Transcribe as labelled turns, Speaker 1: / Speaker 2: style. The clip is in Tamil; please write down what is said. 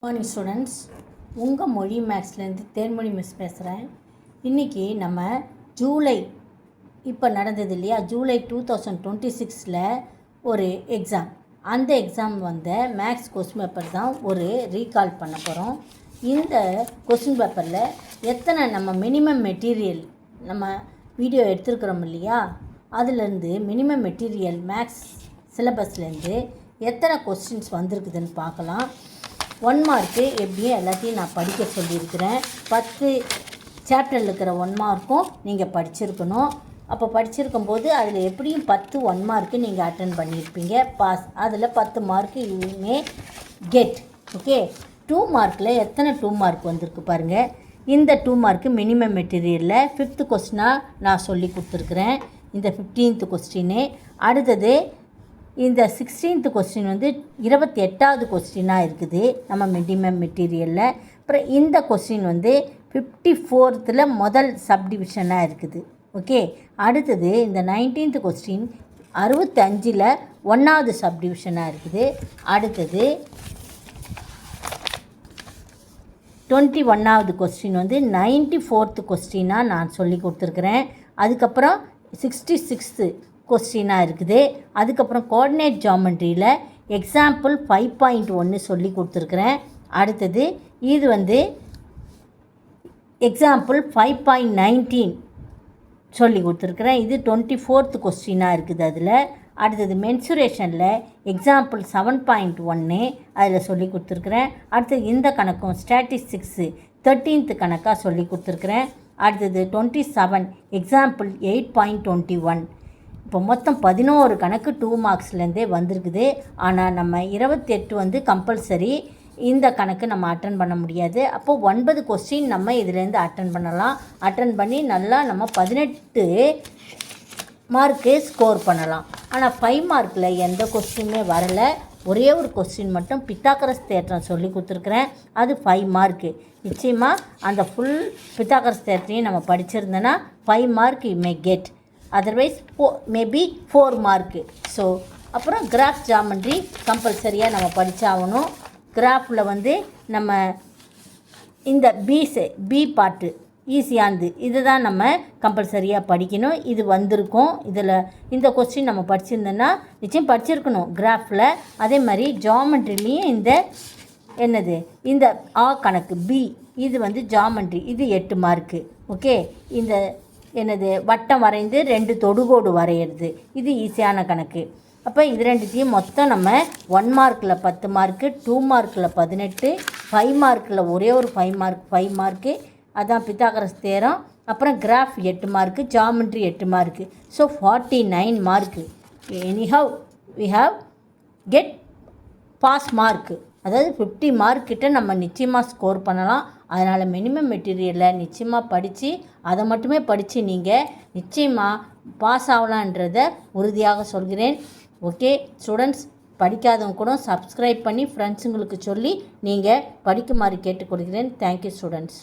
Speaker 1: மார்னிங் ஸ்டூடெண்ட்ஸ், உங்கள் மொழி மேக்ஸ்லேருந்து தேன்மொழி மிஸ் பேசுகிறேன். இன்றைக்கி நம்ம ஜூலை இப்போ நடந்தது இல்லையா, ஜூலை 2026 ஒரு எக்ஸாம். அந்த எக்ஸாம் மேக்ஸ் கொஸ்டின் பேப்பர் தான் ஒரு ரீகால் பண்ண போகிறோம். இந்த கொஸ்டின் பேப்பரில் எத்தனை நம்ம மினிமம் மெட்டீரியல் நம்ம வீடியோ எடுத்துருக்குறோம் இல்லையா, அதுலேருந்து மினிமம் மெட்டீரியல் மேக்ஸ் சிலபஸ்லேருந்து எத்தனை கொஸ்டின்ஸ் வந்திருக்குதுன்னு பார்க்கலாம். 1 மார்க்கு எப்படியும் எல்லாத்தையும் நான் படிக்க சொல்லியிருக்கிறேன். 10 சாப்டரில் இருக்கிற 1 மார்க்கும் நீங்கள் படிச்சிருக்கணும். அப்போ படிச்சிருக்கும்போது அதில் எப்படியும் 10 1 மார்க்கு நீங்கள் அட்டன் பண்ணியிருப்பீங்க, பாஸ். அதில் 10 மார்க்கு யூமே கெட். ஓகே, 2 மார்க்கில் எத்தனை 2 மார்க் வந்திருக்கு பாருங்கள். இந்த 2 மார்க்கு மினிமம் மெட்டீரியலில் 5th கொஸ்டினாக நான் சொல்லி கொடுத்துருக்குறேன். இந்த 15th கொஸ்டினு. அடுத்தது இந்த 16th கொஸ்டின் 28வது கொஸ்டினாக இருக்குது நம்ம மினிமம் மெட்டீரியலில். அப்புறம் இந்த கொஸ்டின் 54th முதல் சப்டிவிஷனாக இருக்குது. ஓகே, அடுத்தது இந்த 19th கொஸ்டின் 65 1வது சப்டிவிஷனாக இருக்குது. அடுத்தது 21வது கொஸ்டின் 94th கொஸ்டினாக நான் சொல்லி கொடுத்துருக்குறேன். அதுக்கப்புறம் 66th கொஸ்டினாக இருக்குது. அதுக்கப்புறம் கோஆர்டினேட் ஜாமெண்ட்ரியில் எக்ஸாம்பிள் 5.1 சொல்லி கொடுத்துருக்குறேன். அடுத்தது இது எக்ஸாம்பிள் 5.19 சொல்லி கொடுத்துருக்குறேன். இது 24th கொஸ்டினாக இருக்குது அதில். அடுத்தது மென்சுரேஷனில் எக்ஸாம்பிள் 7.1 அதில் சொல்லி கொடுத்துருக்குறேன். அடுத்தது இந்த கணக்கும் ஸ்டாட்டிஸ்டிக்ஸு 13th கணக்காக சொல்லி கொடுத்துருக்குறேன். அடுத்தது 27 எக்ஸாம்பிள் 8.21. இப்போ மொத்தம் 11 கணக்கு 2 மார்க்ஸ்லேருந்தே வந்திருக்குது. ஆனால் நம்ம 28 கம்பல்சரி இந்த கணக்கு நம்ம அட்டன் பண்ண முடியாது. அப்போது 9 கொஸ்டின் நம்ம இதிலேருந்து அட்டன் பண்ணலாம். அட்டன் பண்ணி நல்லா நம்ம 18 மார்க்கு ஸ்கோர் பண்ணலாம். ஆனால் 5 மார்க்கில் எந்த கொஸ்டினுமே வரலை. ஒரே ஒரு கொஸ்டின் மட்டும் பித்தாகரஸ் தேற்றம் சொல்லி கொடுத்துருக்குறேன். அது 5 மார்க்கு. நிச்சயமாக அந்த ஃபுல் பித்தாகரஸ் தேற்றத்தையும் நம்ம படிச்சிருந்தோன்னா 5 mark you may get. Otherwise maybe 4 mark. So அப்புறம் கிராஃப் ஜாமெண்ட்ரி கம்பல்சரியாக நம்ம படித்தாகணும். கிராஃபில் நம்ம இந்த பி பார்ட்டு ஈஸியானது, இது தான் நம்ம கம்பல்சரியாக படிக்கணும். இது வந்திருக்கும். இதில் இந்த கொஸ்டின் நம்ம படிச்சிருந்தோன்னா நிச்சயம் படிச்சிருக்கணும் கிராஃபில். அதே மாதிரி ஜாமெண்ட்ரிலையும் இந்த கணக்கு பி, இது ஜாமெண்ட்ரி, இது 8 மார்க்கு. ஓகே, இந்த வட்டம் வரைந்து 2 தொடுகோடு வரைகிறது, இது ஈஸியான கணக்கு. அப்போ இது ரெண்டுத்தையும் மொத்தம் நம்ம 1 மார்க்கில் 10 மார்க்கு, 2 மார்க்கில் 18, 5 மார்க்கில் ஒரே ஒரு 5 மார்க்கு, அதான் பித்தாகரஸ் தேரம். அப்புறம் graph 8 mark, geometry 8 mark. So 49 mark. Anyhow we have get pass mark. அதாவது 50 மார்க்கிட்ட நம்ம நிச்சயமாக ஸ்கோர் பண்ணலாம். அதனால் மினிமம் மெட்டீரியலில் நிச்சயமாக படித்து அதை மட்டுமே படித்து நீங்கள் நிச்சயமாக பாஸ் ஆகலான்றதை உறுதியாக சொல்கிறேன். ஓகே ஸ்டூடெண்ட்ஸ், படிக்காதவங்க கூட சப்ஸ்கிரைப் பண்ணி ஃப்ரெண்ட்ஸுங்களுக்கு சொல்லி நீங்கள் படிக்குமாறு கேட்டுக்கொள்கிறேன். Thank you students.